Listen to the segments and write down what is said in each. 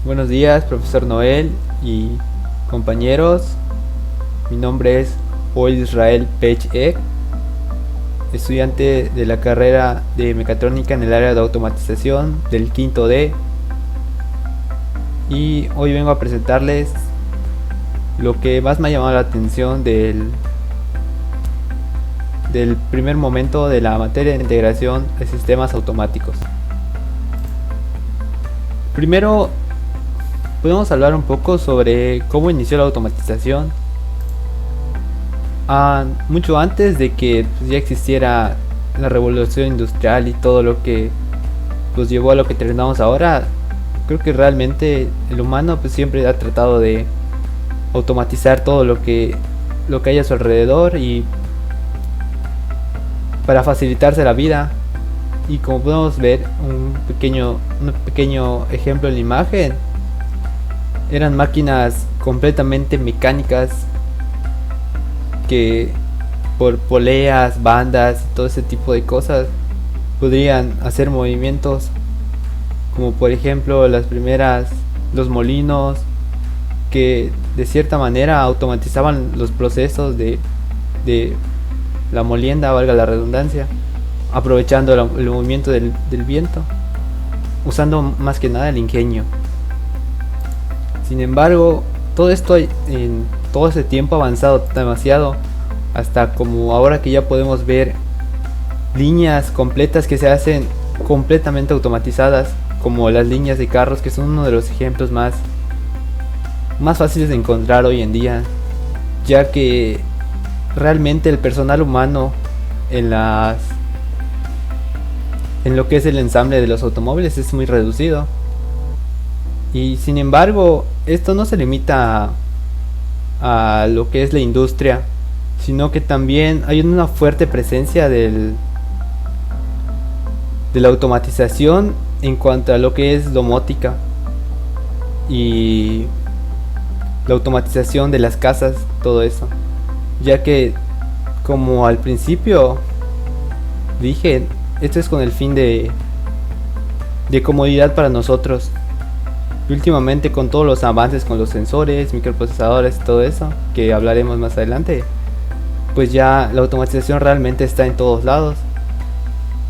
Buenos días, profesor Noel y compañeros. Mi nombre es Paul Israel Pech Ek, estudiante de la carrera de mecatrónica en el área de automatización del quinto D. Y hoy vengo a presentarles lo que más me ha llamado la atención del primer momento de la materia de integración de sistemas automáticos. Primero, podemos hablar un poco sobre cómo inició la automatización. Mucho antes de que ya existiera la revolución industrial y todo lo que nos llevó a lo que tenemos ahora, creo que realmente el humano siempre ha tratado de automatizar todo lo que hay a su alrededor y para facilitarse la vida. Y como podemos ver un pequeño ejemplo en la imagen, eran máquinas completamente mecánicas que por poleas, bandas y todo ese tipo de cosas podrían hacer movimientos, como por ejemplo los molinos, que de cierta manera automatizaban los procesos de la molienda, valga la redundancia, aprovechando el movimiento del viento, usando más que nada el ingenio. Sin embargo, todo esto en todo ese tiempo ha avanzado demasiado, hasta como ahora que ya podemos ver líneas completas que se hacen completamente automatizadas, como las líneas de carros, que son uno de los ejemplos más fáciles de encontrar hoy en día, ya que realmente el personal humano en lo que es el ensamble de los automóviles es muy reducido. Y sin embargo, esto no se limita a lo que es la industria, sino que también hay una fuerte presencia de la automatización en cuanto a lo que es domótica y la automatización de las casas, todo eso, ya que como al principio dije, esto es con el fin de comodidad para nosotros. Y últimamente, con todos los avances con los sensores, microprocesadores y todo eso, que hablaremos más adelante, pues ya la automatización realmente está en todos lados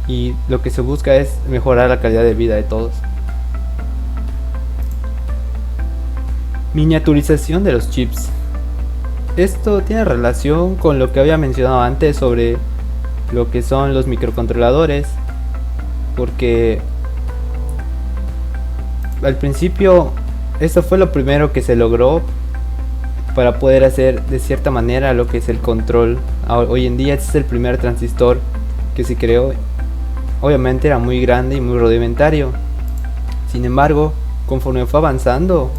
y lo que se busca es mejorar la calidad de vida de todos. Miniaturización de los chips. Esto tiene relación con lo que había mencionado antes sobre lo que son los microcontroladores, porque al principio esto fue lo primero que se logró para poder hacer de cierta manera lo que es el control. Hoy en día este es el primer transistor que se creó. Obviamente era muy grande y muy rudimentario, sin embargo conforme fue avanzando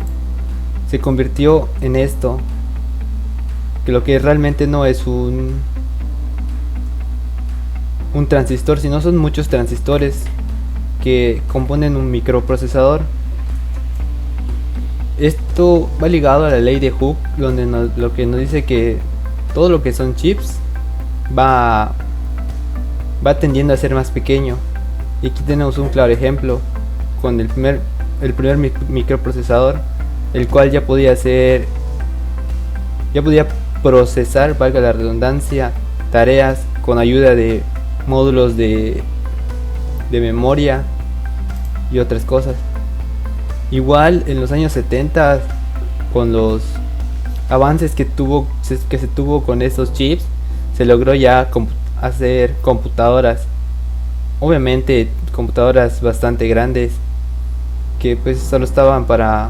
se convirtió en esto, que lo que realmente no es un transistor, sino son muchos transistores que componen un microprocesador. Esto va ligado a la ley de Hooke, donde lo que nos dice que todo lo que son chips va tendiendo a ser más pequeño. Y aquí tenemos un claro ejemplo con el primer microprocesador, el cual ya podía procesar, valga la redundancia, tareas con ayuda de módulos de memoria y otras cosas. Igual en los años 70, con los avances que se tuvo con estos chips, se logró ya hacer computadoras, obviamente computadoras bastante grandes, que pues solo estaban para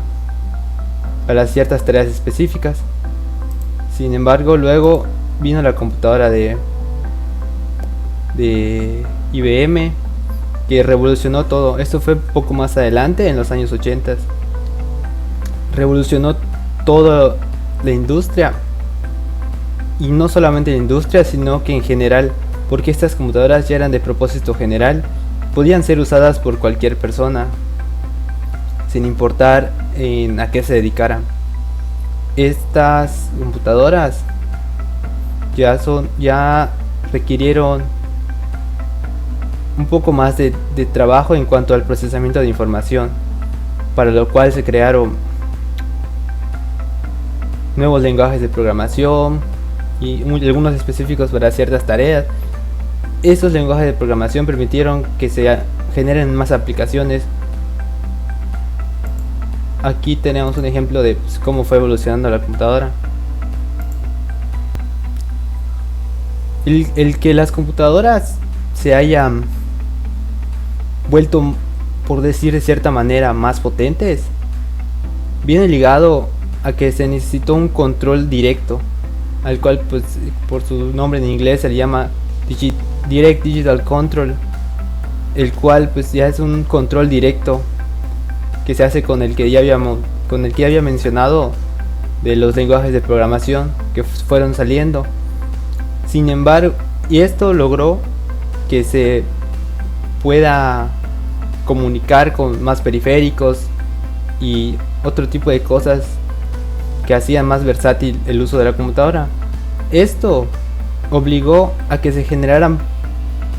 ciertas tareas específicas. Sin embargo, luego vino la computadora de IBM, que revolucionó todo. Esto fue poco más adelante, en los años 80. Revolucionó toda la industria, y no solamente la industria, sino que en general, porque estas computadoras ya eran de propósito general, podían ser usadas por cualquier persona sin importar a qué se dedicaran. Estas computadoras ya requirieron un poco más de trabajo en cuanto al procesamiento de información, para lo cual se crearon nuevos lenguajes de programación y algunos específicos para ciertas tareas. Estos lenguajes de programación permitieron que se generen más aplicaciones. Aquí tenemos un ejemplo de cómo fue evolucionando la computadora. El que las computadoras se hayan vuelto, por decir de cierta manera, más potentes, viene ligado a que se necesitó un control directo, al cual pues por su nombre en inglés se le llama Direct Digital Control, el cual pues ya es un control directo que se hace con el que ya había mencionado, de los lenguajes de programación que fueron saliendo. Sin embargo, y esto logró que se pueda comunicar con más periféricos y otro tipo de cosas que hacían más versátil el uso de la computadora. Esto obligó a que se generaran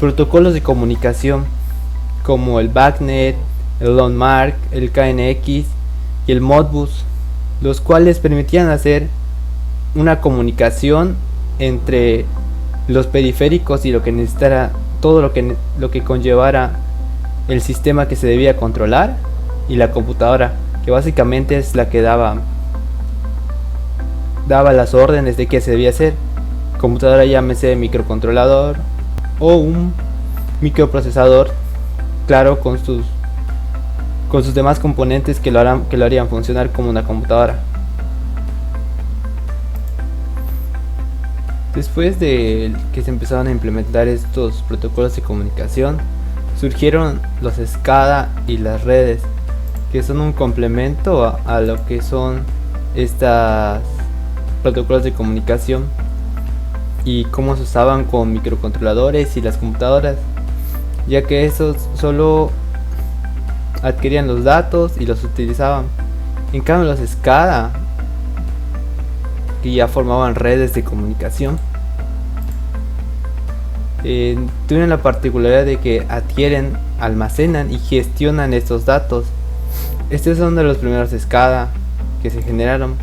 protocolos de comunicación como el BACnet, el LoneMark, el KNX y el Modbus, los cuales permitían hacer una comunicación entre los periféricos y lo que necesitara, todo lo que conllevara el sistema que se debía controlar, y la computadora, que básicamente es la que daba las órdenes de qué se debía hacer. Computadora, llámese microcontrolador o un microprocesador, claro, con sus demás componentes que lo harían funcionar como una computadora. Después de que se empezaron a implementar estos protocolos de comunicación, surgieron los SCADA y las redes, que son un complemento a lo que son estos protocolos de comunicación y cómo se usaban con microcontroladores y las computadoras, ya que esos solo adquirían los datos y los utilizaban. En cambio, los SCADA, que ya formaban redes de comunicación, tienen la particularidad de que adquieren, almacenan y gestionan estos datos. Estos son de los primeros SCADA que se generaron.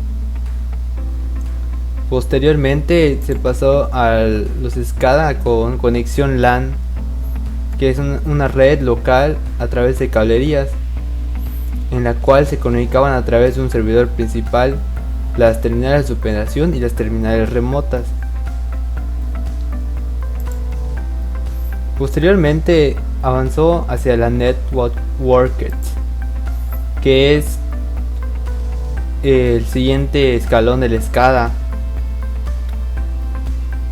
Posteriormente se pasó a los SCADA con conexión LAN, que es una red local a través de cablerías, en la cual se comunicaban a través de un servidor principal las terminales de operación y las terminales remotas. Posteriormente avanzó hacia la Networked, que es el siguiente escalón del SCADA,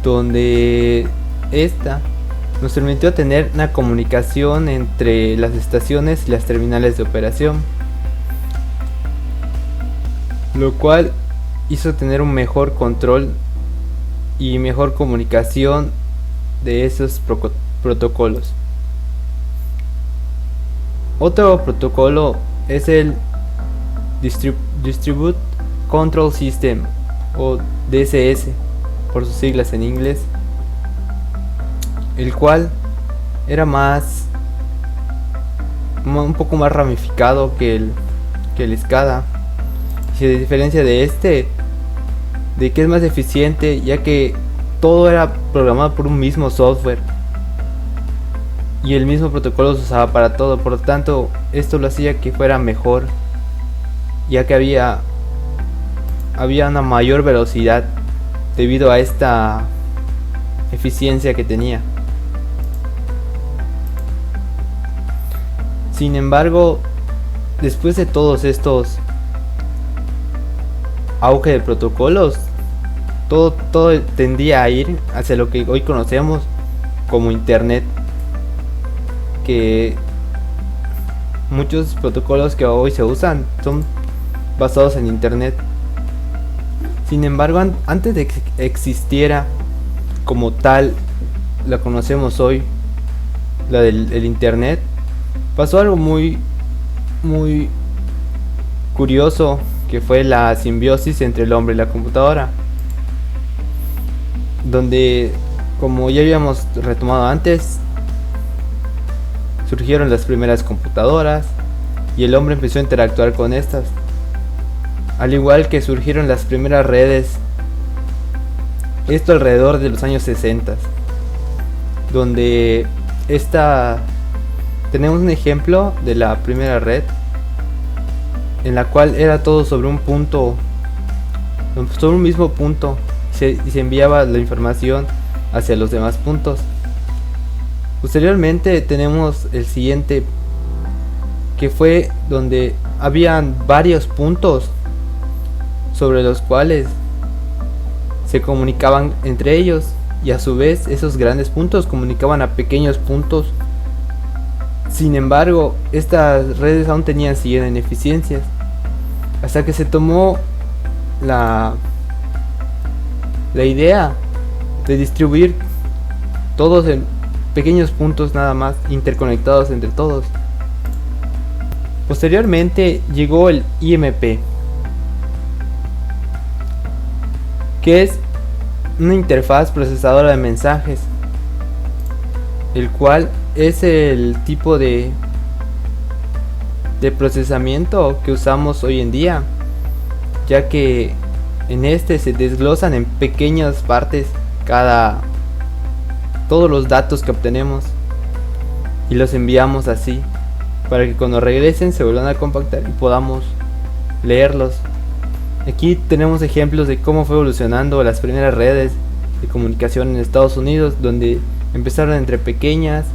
donde esta nos permitió tener una comunicación entre las estaciones y las terminales de operación, lo cual hizo tener un mejor control y mejor comunicación de esos protocolos. Otro protocolo es el Distribute Control System, o DCS por sus siglas en inglés, el cual era un poco más ramificado que el SCADA. Se diferencia de de que es más eficiente, ya que todo era programado por un mismo software y el mismo protocolo se usaba para todo. Por lo tanto, esto lo hacía que fuera mejor, ya que había una mayor velocidad debido a esta eficiencia que tenía. Sin embargo, después de todos estos auge de protocolos, todo tendía a ir hacia lo que hoy conocemos como Internet, que muchos protocolos que hoy se usan son basados en Internet. Sin embargo, antes de que existiera como tal la conocemos hoy, la del Internet, pasó algo muy curioso, que fue la simbiosis entre el hombre y la computadora, donde, como ya habíamos retomado antes, surgieron las primeras computadoras, y el hombre empezó a interactuar con estas. Al igual que surgieron las primeras redes, esto alrededor de los años 60, donde tenemos un ejemplo de la primera red, en la cual era todo sobre un punto, sobre un mismo punto, y se enviaba la información hacia los demás puntos. Posteriormente tenemos el siguiente, que fue donde habían varios puntos sobre los cuales se comunicaban entre ellos, y a su vez esos grandes puntos comunicaban a pequeños puntos. Sin embargo, estas redes aún tenían ciertas ineficiencias, hasta que se tomó la idea de distribuir todos en pequeños puntos nada más, interconectados entre todos. Posteriormente llegó el IMP, que es una interfaz procesadora de mensajes, el cual es el tipo de procesamiento que usamos hoy en día, ya que en este se desglosan en pequeñas partes todos los datos que obtenemos y los enviamos así, para que cuando regresen se vuelvan a compactar y podamos leerlos. Aquí tenemos ejemplos de cómo fue evolucionando las primeras redes de comunicación en Estados Unidos, donde empezaron entre pequeñas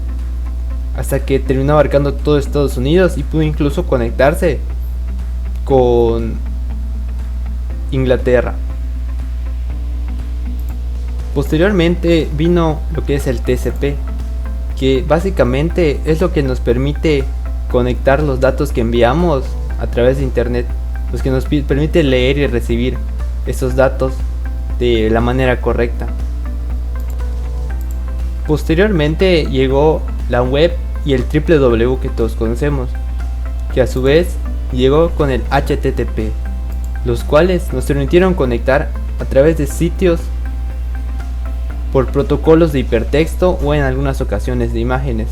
hasta que terminó abarcando todo Estados Unidos y pudo incluso conectarse con Inglaterra. Posteriormente vino lo que es el TCP, que básicamente es lo que nos permite conectar los datos que enviamos a través de internet, los que nos permite leer y recibir esos datos de la manera correcta. Posteriormente llegó la web y el www que todos conocemos, que a su vez llegó con el HTTP, los cuales nos permitieron conectar a través de sitios por protocolos de hipertexto o en algunas ocasiones de imágenes.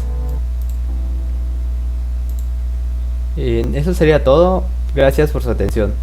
Eso sería todo. Gracias por su atención.